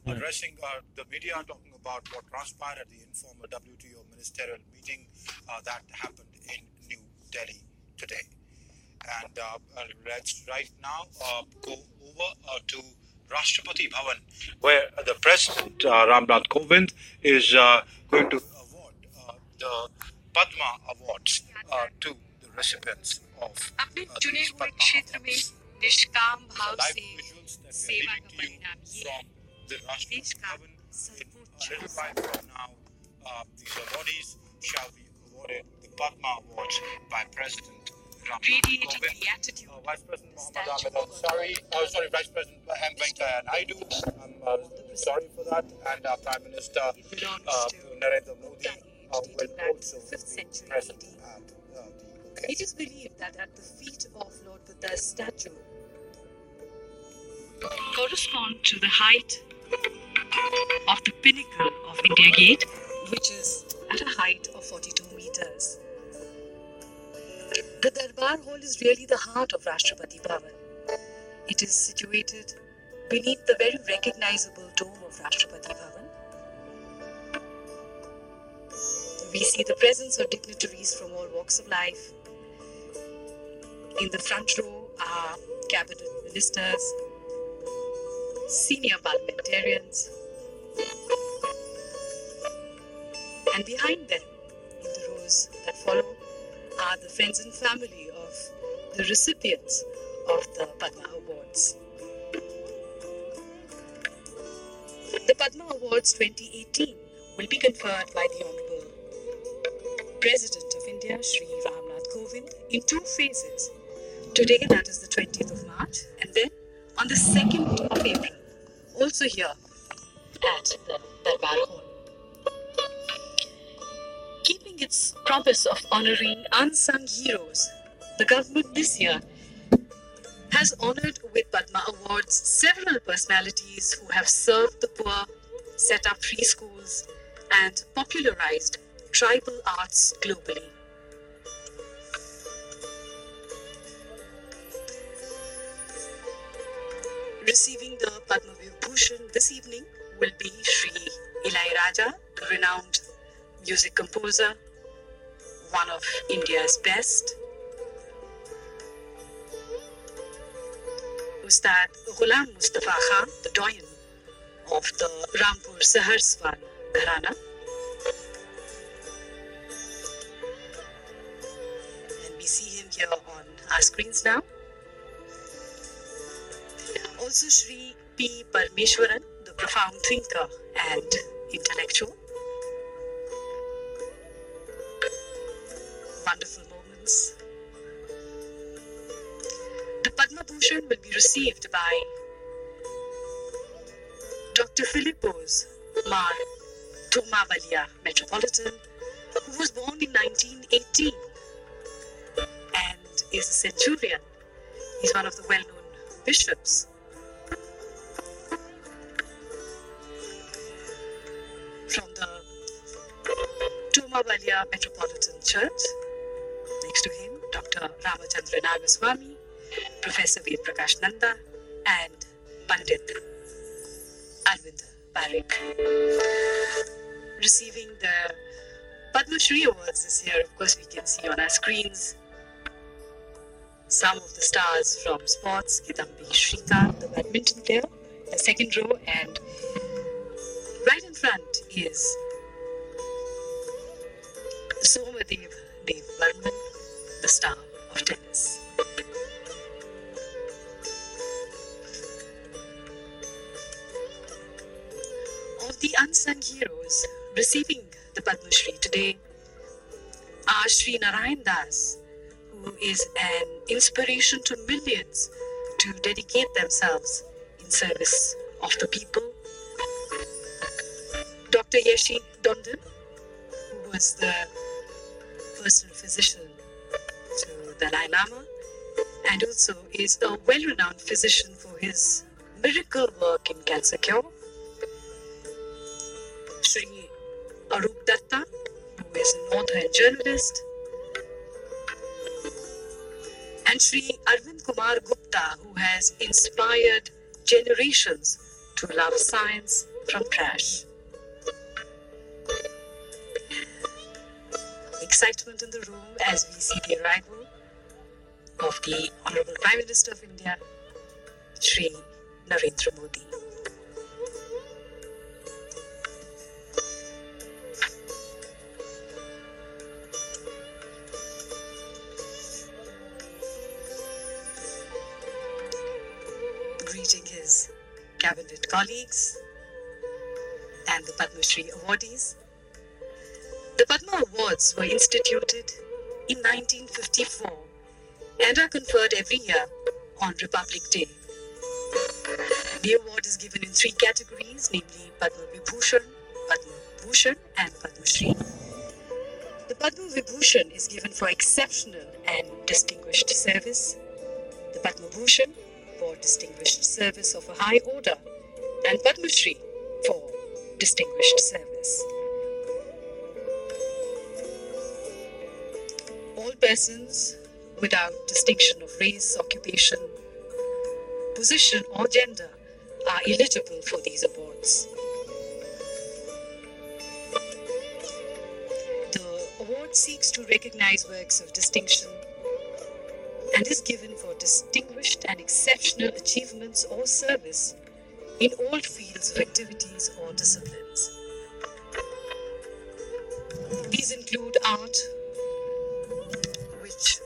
addressing the media, talking about what transpired at the informal WTO ministerial meeting that happened in New Delhi today. And let's right now go over to Rashtrapati Bhavan, where the President Ramnath Kovind is going to award the Padma Awards to the recipients of these Padma Awards. निष्काम भाव से सेवा का परिणाम ये है देश का सर्वोच्च these awardees shall be awarded the Padma Awards by President Ramnath Kovind, Vice President Mohammad Ahmed Ansari, sorry, Vice President M. Venkaiah Naidu, I'm sorry for that, and Prime Minister Narendra Modi will also be present at the occasion. It is believed that at the feet of Lord Buddha's statue correspond to the height of the pinnacle of India Gate, which is at a height of 42 meters. The Darbar Hall is really the heart of Rashtrapati Bhavan. It is situated beneath the very recognizable dome of Rashtrapati Bhavan. We see the presence of dignitaries from all walks of life. In the front row are cabinet ministers, senior parliamentarians, and behind them, in the rows that follow, are the friends and family of the recipients of the Padma Awards. The Padma Awards 2018 will be conferred by the Honorable President of India, Shri Ramnath Kovind, in two phases. Today, that is the 20th of March, and then on the 2nd of April, also here at the Darbar Hall. Keeping its promise of honoring unsung heroes, the government this year has honored with Padma Awards several personalities who have served the poor, set up free schools, and popularized tribal arts globally. Receiving the Padma Vibhushan this evening will be Shri Ilaiyaraaja, the renowned music composer, one of India's best. Ustad Ghulam Mustafa Khan, the doyen of the Rampur Saharswan Gharana. And we see him here on our screens now. Also Shri P Parameswaran, the profound thinker and intellectual. Wonderful moments. The Padma Bhushan will be received by Dr. Philippos Mar Thomavalia Metropolitan, who was born in 1918 and is a centurion. He's one of the well-known bishops. From the Thomavalia Metropolitan Church. Next to him, Dr. Ramachandra Nagaswamy, Professor Ved Prakash Nanda, and Pandit Arvind Parekh. Receiving the Padma Shri Awards this year, of course, we can see on our screens some of the stars from sports. Kidambi Shrikant, the badminton player, the second row, and right in front is Somadev Dev Varman, the star of tennis. Of the unsung heroes receiving the Padma Shri today are Shri Narayan Das, who is an inspiration to millions to dedicate themselves in service of the people. Dr. Yeshi Dondon, who was the personal physician to Dalai Lama and also is a well-renowned physician for his miracle work in cancer cure. Shri Arup Datta, who is an author and journalist. And Shri Arvind Kumar Gupta, who has inspired generations to love science from trash. Excitement in the room as we see the arrival of the Honorable Prime Minister of India, Shri Narendra Modi. Greeting his cabinet colleagues and the Padma Shri awardees. The Padma Awards were instituted in 1954 and are conferred every year on Republic Day. The award is given in 3 categories, namely Padma Vibhushan, Padma Bhushan and Padma Shri. The Padma Vibhushan is given for exceptional and distinguished service, the Padma Bhushan for distinguished service of a high order, and Padma Shri for distinguished service. All persons without distinction of race, occupation, position or gender are eligible for these awards. The award seeks to recognize works of distinction and is given for distinguished and exceptional achievements or service in all fields of activities or disciplines. These include art, which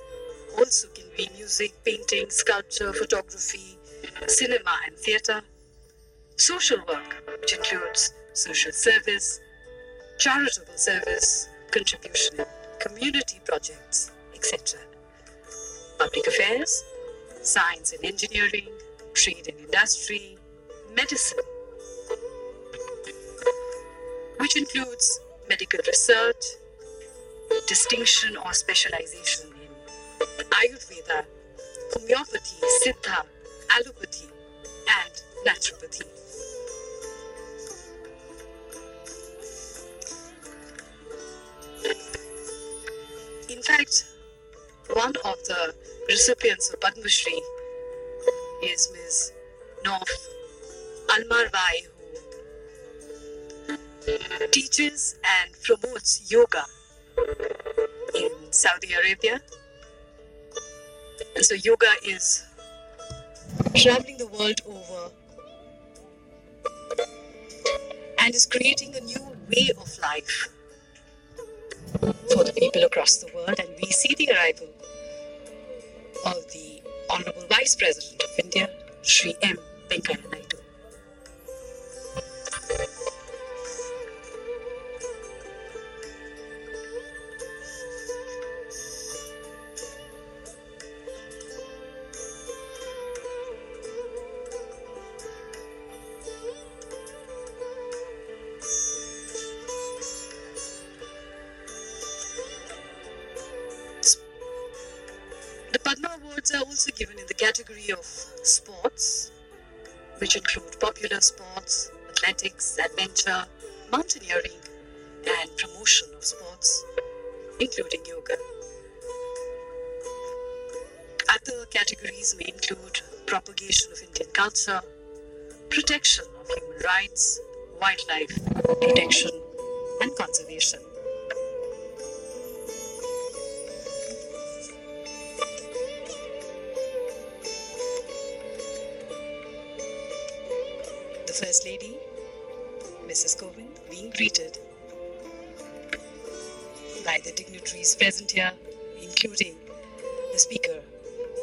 also can be music, painting, sculpture, photography, cinema and theatre, social work, which includes social service, charitable service, contribution in community projects, etc. Public affairs, science and engineering, trade and industry, medicine, which includes medical research, distinction or specialization in Ayurveda, homeopathy, Siddha, allopathy, and naturopathy. In fact, one of the recipients of Padma Shri is Ms. Nof Almarwai, who teaches and promotes yoga in Saudi Arabia. And so yoga is traveling the world over and is creating a new way of life for the people across the world. And we see the arrival of the Honorable Vice President of India, Shri M. Venkaiah Naidu. The Padma Awards are also given in the category of sports, which include popular sports, athletics, adventure, mountaineering, and promotion of sports, including yoga. Other categories may include propagation of Indian culture, protection of human rights, wildlife protection, and conservation. The First Lady, Mrs. Kovind, being greeted by the dignitaries present here, including the Speaker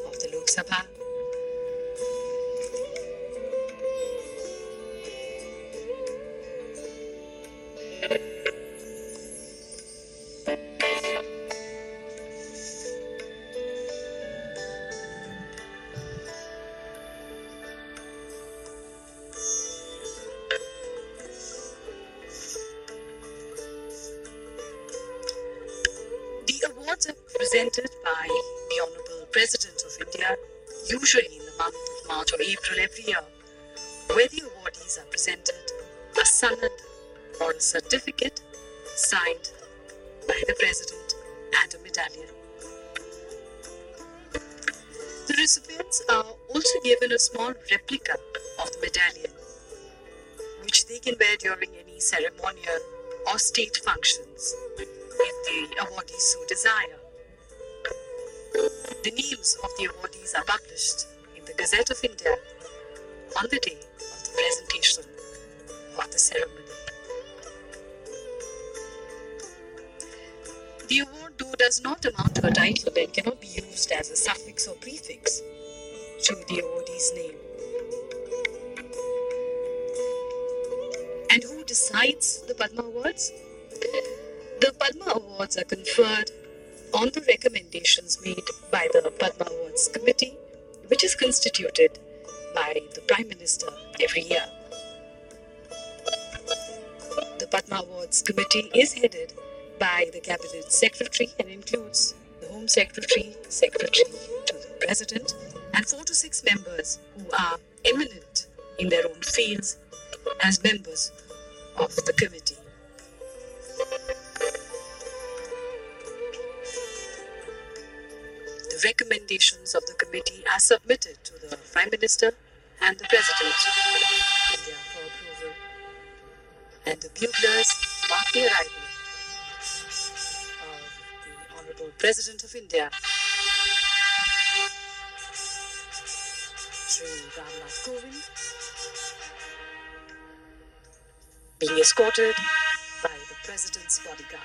of the Lok Sabha, awards are presented by the Honorable President of India, usually in the month of March or April every year, where the awardees are presented a sanad or a certificate signed by the President and a medallion. The recipients are also given a small replica of the medallion, which they can wear during any ceremonial or state functions if the awardees so desire. The names of the awardees are published in the Gazette of India on the day of the presentation of the ceremony. The award, though, does not amount to a title and cannot be used as a suffix or prefix to the awardee's name. And who decides the Padma Awards? The Padma Awards are conferred on the recommendations made by the Padma Awards Committee, which is constituted by the Prime Minister every year. The Padma Awards Committee is headed by the Cabinet Secretary and includes the Home Secretary, Secretary to the President, and 4 to 6 members who are eminent in their own fields as members of the committee. The recommendations of the committee are submitted to the Prime Minister and the President of India for approval, and the buglers mark the arrival of the Honorable President of India, Shri Ramnath Kovind, being escorted by the President's bodyguard.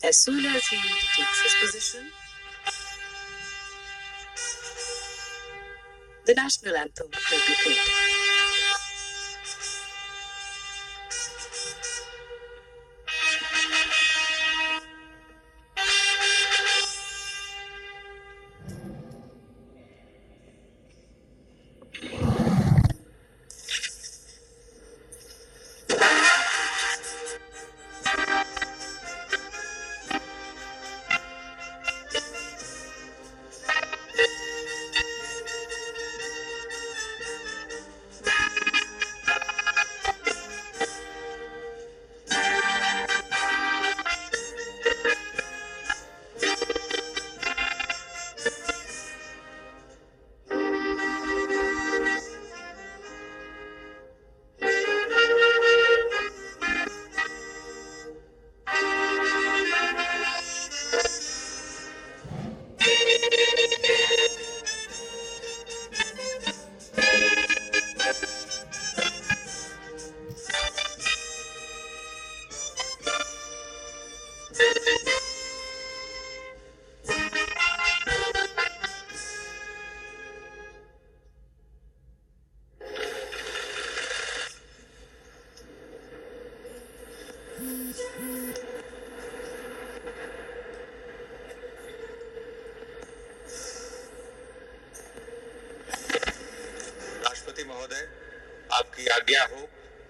As soon as he takes his position, the national anthem will be played. राष्ट्रपति महोदय, आपकी आज्ञा हो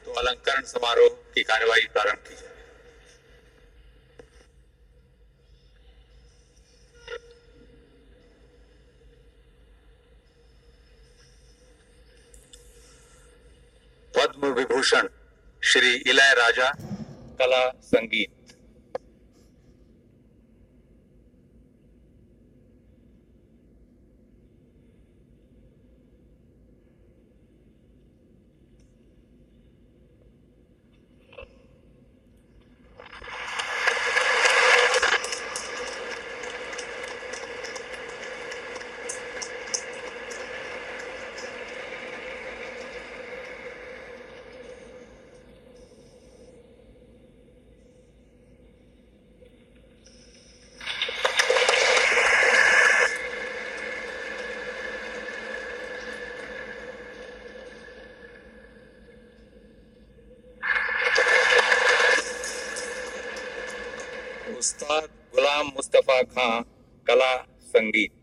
तो अलंकरण समारोह की कार्यवाही प्रारंभ की जाए। पद्म विभूषण श्री इलैयराजा, कला संगीत। उस्ताद गुलाम मुस्तफा खां, कला संगीत।